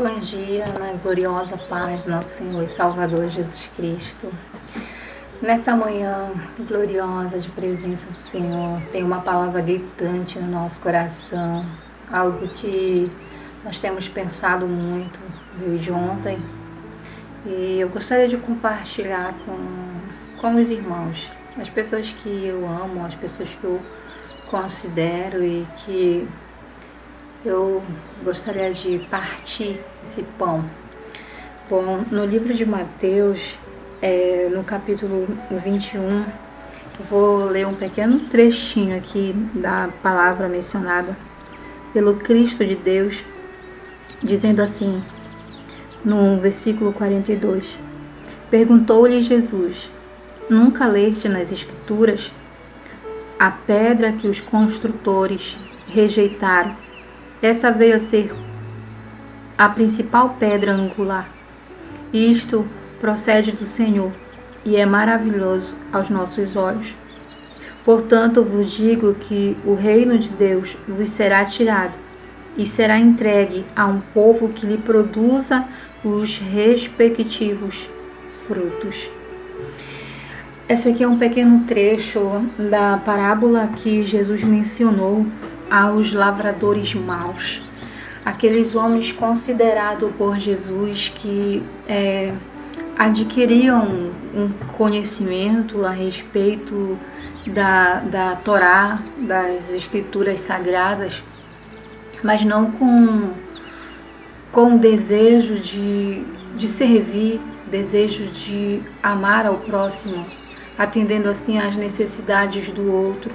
Bom dia, na gloriosa paz do nosso Senhor e Salvador Jesus Cristo. Nessa manhã gloriosa de presença do Senhor, tem uma palavra gritante no nosso coração, algo que nós temos pensado muito desde ontem, e eu gostaria de compartilhar com os irmãos, as pessoas que eu amo, as pessoas que eu considero e que eu gostaria de partir esse pão. Bom, no livro de Mateus, no capítulo 21, eu vou ler um pequeno trechinho aqui da palavra mencionada pelo Cristo de Deus, dizendo assim, no versículo 42, perguntou-lhe Jesus, nunca leste nas Escrituras a pedra que os construtores rejeitaram? Essa veio a ser a principal pedra angular. Isto procede do Senhor e é maravilhoso aos nossos olhos. Portanto, vos digo que o reino de Deus vos será tirado e será entregue a um povo que lhe produza os respectivos frutos. Esse aqui é um pequeno trecho da parábola que Jesus mencionou aos lavradores maus, aqueles homens considerados por Jesus que adquiriam um conhecimento a respeito da Torá, das Escrituras Sagradas, mas não com desejo de servir, desejo de amar ao próximo, atendendo assim às necessidades do outro,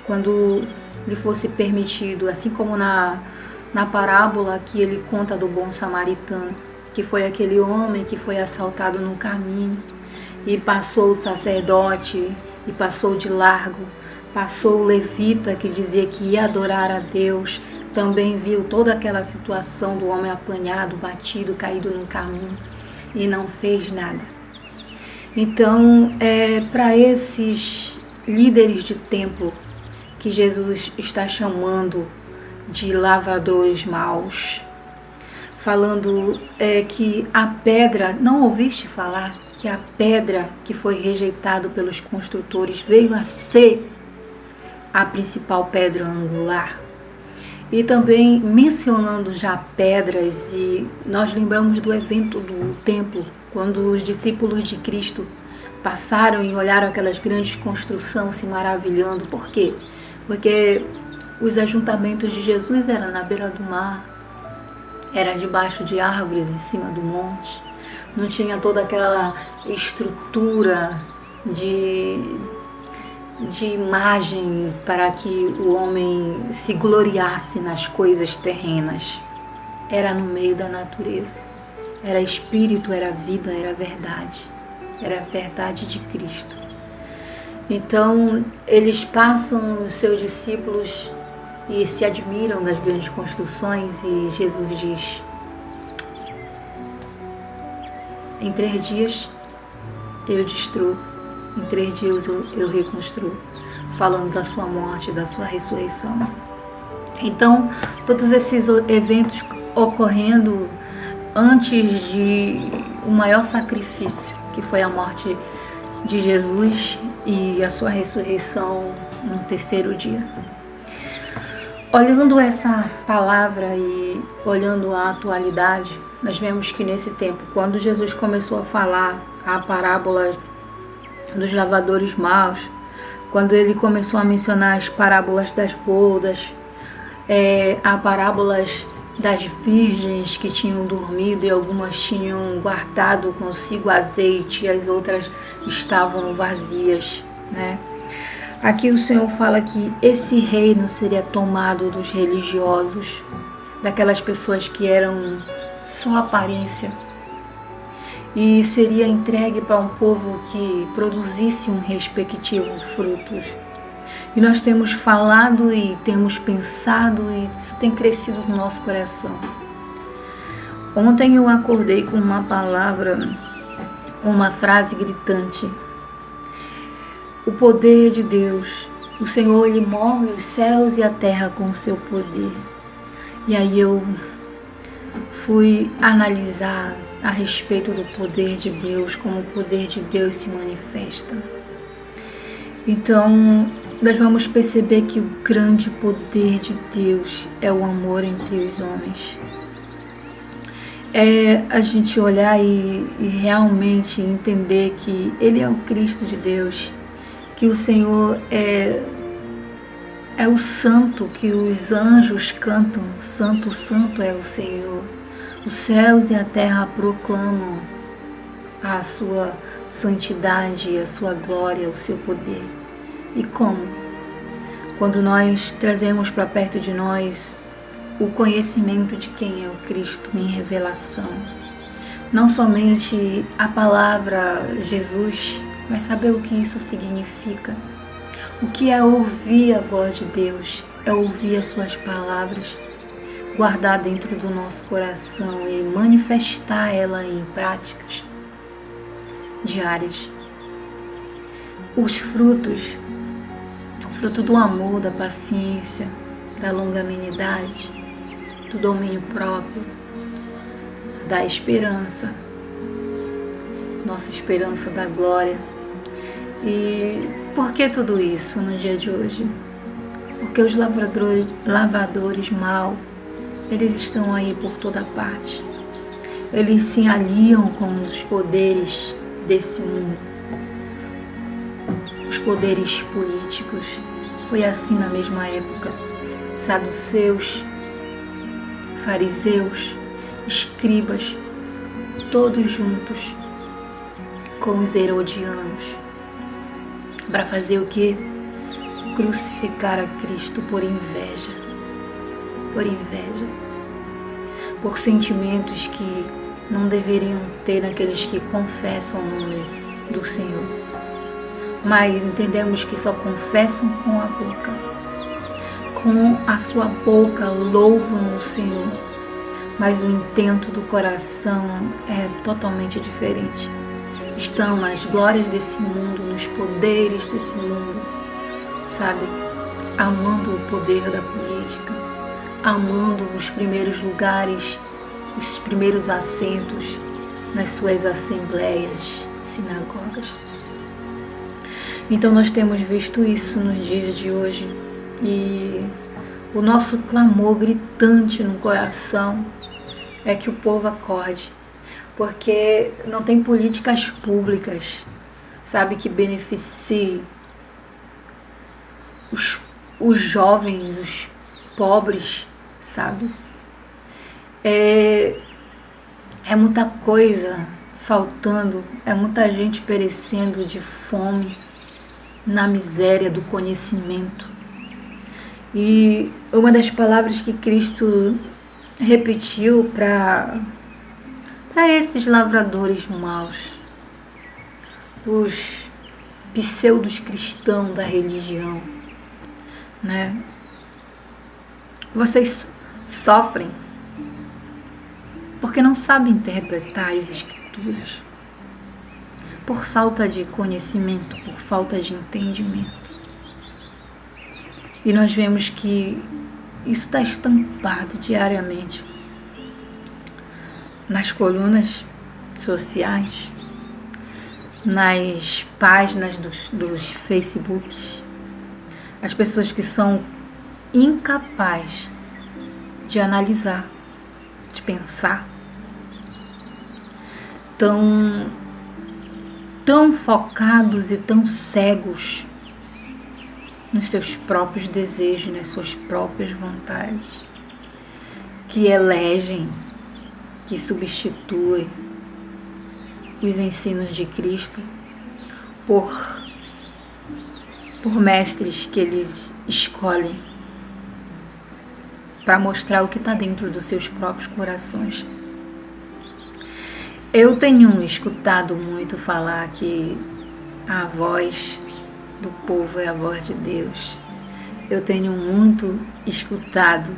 quando lhe fosse permitido, assim como na parábola que ele conta do bom samaritano, que foi aquele homem que foi assaltado no caminho e passou o sacerdote e passou de largo, passou o levita que dizia que ia adorar a Deus, também viu toda aquela situação do homem apanhado, batido, caído no caminho e não fez nada. Então, para esses líderes de templo que Jesus está chamando de lavradores maus, falando que a pedra, não ouviste falar que a pedra que foi rejeitada pelos construtores veio a ser a principal pedra angular? E também mencionando já pedras, e nós lembramos do evento do templo, quando os discípulos de Cristo passaram e olharam aquelas grandes construções se maravilhando. Por quê? Porque os ajuntamentos de Jesus eram na beira do mar, era debaixo de árvores em cima do monte, não tinha toda aquela estrutura de imagem para que o homem se gloriasse nas coisas terrenas. Era no meio da natureza, era espírito, era vida, era a verdade de Cristo. Então, eles passam, os seus discípulos, e se admiram das grandes construções, e Jesus diz, em 3 dias eu destruo, em 3 dias eu reconstruo, falando da sua morte, da sua ressurreição. Então, todos esses eventos ocorrendo antes de o maior sacrifício, que foi a morte de Jesus e a sua ressurreição no 3º dia. Olhando essa palavra e olhando a atualidade, nós vemos que nesse tempo, quando Jesus começou a falar a parábola dos lavradores maus, quando ele começou a mencionar as parábolas das bodas, a parábolas das virgens que tinham dormido e algumas tinham guardado consigo azeite e as outras estavam vazias, né? Aqui o Senhor fala que esse reino seria tomado dos religiosos, daquelas pessoas que eram só aparência, e seria entregue para um povo que produzisse um respectivo frutos. E nós temos falado e temos pensado, e isso tem crescido no nosso coração. Ontem eu acordei com uma palavra, uma frase gritante. O poder de Deus, o Senhor, Ele move os céus e a terra com o seu poder. E aí eu fui analisar a respeito do poder de Deus, como o poder de Deus se manifesta. Então, nós vamos perceber que o grande poder de Deus é o amor entre os homens. É a gente olhar e realmente entender que Ele é o Cristo de Deus, que o Senhor é o santo, que os anjos cantam, santo, santo é o Senhor. Os céus e a terra proclamam a sua santidade, a sua glória, o seu poder. E como? Quando nós trazemos para perto de nós o conhecimento de quem é o Cristo em revelação. Não somente a palavra Jesus, mas saber o que isso significa. O que é ouvir a voz de Deus? É ouvir as suas palavras, guardar dentro do nosso coração e manifestar ela em práticas diárias. Os frutos, o fruto do amor, da paciência, da longanimidade, do domínio próprio, da esperança, nossa esperança da glória. E por que tudo isso no dia de hoje? Porque os lavradores mal, eles estão aí por toda parte. Eles se aliam com os poderes desse mundo, os poderes políticos. Foi assim na mesma época. Saduceus, fariseus, escribas, todos juntos com os herodianos, para fazer o quê? Crucificar a Cristo por inveja, por sentimentos que não deveriam ter naqueles que confessam o nome do Senhor. Mas entendemos que só confessam com a boca. Com a sua boca louvam o Senhor, mas o intento do coração é totalmente diferente. Estão nas glórias desse mundo, nos poderes desse mundo, sabe? Amando o poder da política, amando os primeiros lugares, os primeiros assentos nas suas assembleias, sinagogas. Então nós temos visto isso nos dias de hoje e o nosso clamor gritante no coração é que o povo acorde, porque não tem políticas públicas, sabe, que beneficiem os jovens, os pobres, sabe? É muita coisa faltando, é muita gente perecendo de fome, na miséria do conhecimento. E uma das palavras que Cristo repetiu para esses lavradores maus, os pseudos cristãos da religião, né? Vocês sofrem porque não sabem interpretar as Escrituras, por falta de conhecimento, por falta de entendimento. E nós vemos que isso está estampado diariamente nas colunas sociais, nas páginas dos Facebooks. As pessoas que são incapazes de analisar, de pensar, tão focados e tão cegos nos seus próprios desejos, nas suas próprias vontades, que elegem, que substituem os ensinos de Cristo por mestres que eles escolhem para mostrar o que está dentro dos seus próprios corações. Eu tenho escutado muito falar que a voz do povo é a voz de Deus. Eu tenho muito escutado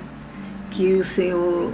que o Senhor